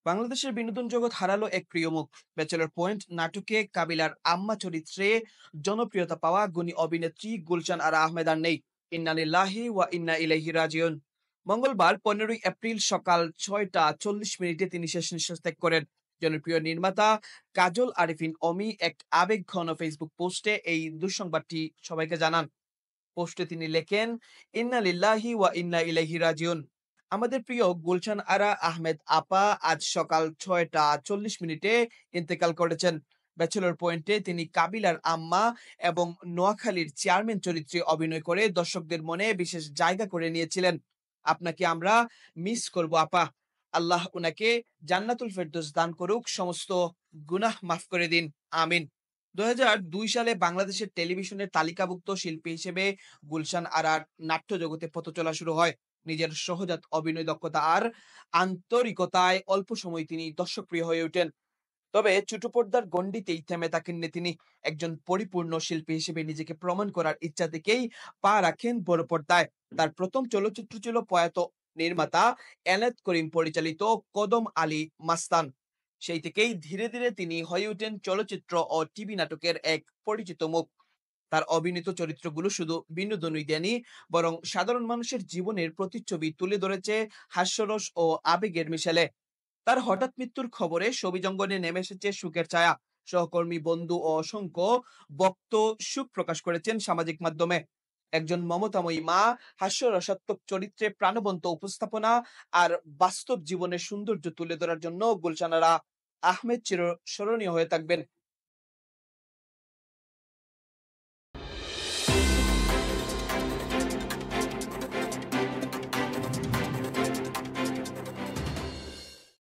বাংলাদেশের বিনোদন জগৎ হারালো এক প্রিয় মুখ। ব্যাচেলর পয়েন্ট নাটকে কাবিলার আম্মা চরিত্রে জনপ্রিয়তা পাওয়া গুণী অভিনেত্রী গুলশান আরা আহমেদ আর নেই। ইন্না লিল্লাহি ওয়া ইন্না ইলাইহি রাজিউন। মঙ্গলবার 15ই এপ্রিল সকাল 6টা 40 মিনিটে তিনি শেষ নিঃশ্বাস ত্যাগ করেন। জনপ্রিয় নির্মাতা কাজল আরিফিন অমি এক আবেগঘন ফেসবুক পোস্টে এই দুঃসংবাদটি সবাইকে জানান। পোস্টে তিনি লেখেন, ইন্না লিল্লাহি ওয়া ইন্না ইলাইহি রাজিউন। আমাদের প্রিয় গুলশান আরা আহমেদ আপা আজ সকাল 6টা 40 মিনিটে ইন্তেকাল করেছেন। ব্যাচেলর পয়েন্টে তিনি কাবিলার আম্মা এবং নোয়াখালীর চেয়ারম্যান চরিত্রে অভিনয় করে দর্শকদের মনে বিশেষ জায়গা করে নিয়েছিলেন। আপনাকে আমরা মিস করব আপা। আল্লাহ উনাকে জান্নাতুল ফেরদৌস দান করুক, সমস্ত গুনাহ মাফ করে দিন। আমিন। ২০০২ সালে বাংলাদেশের টেলিভিশনের তালিকাভুক্ত শিল্পী হিসেবে গুলশান আরার নাট্য জগতে পথ চলা শুরু হয়। নিজের সহজাত অভিনয় দক্ষতা আর আন্তরিকতায় অল্প সময়ে তিনি দর্শকপ্রিয় হয়ে ওঠেন। তবে ছোট পর্দার গণ্ডিতেই থেমে থাকেননি তিনি। একজন পরিপূর্ণ শিল্পী হিসেবে নিজেকে প্রমাণ করার ইচ্ছা থেকেই পা রাখেন বড় পর্দায়। তার প্রথম চলচ্চিত্র ছিল প্রয়াত নির্মাতা এনায়েত করিম পরিচালিত কদম আলী মাস্তান। সেই থেকেই ধীরে ধীরে তিনি হয়ে ওঠেন চলচ্চিত্র ও টিভি নাটকের এক পরিচিত মুখ। তার অভিনীত চরিত্রগুলো শুধু বিনোদনই দেয়নি, বরং সাধারণ মানুষের জীবনের প্রতিচ্ছবি তুলে ধরেছে হাস্যরস ও আবেগের মিশেলে। তার হঠাৎ মৃত্যুর খবরে ছবিজঙ্গনে নেমে এসেছে শোকের ছায়া। সহকর্মী, বন্ধু ও অসংখ্য ভক্ত শোক প্রকাশ করেছেন সামাজিক মাধ্যমে। একজন মমতাময়ী মা, হাস্যরসাত্মক চরিত্রে প্রাণবন্ত উপস্থাপনা আর বাস্তব জীবনের সৌন্দর্য তুলে ধরার জন্য গুলশান আরা আহমেদ চিরস্মরণীয় হয়ে থাকবেন।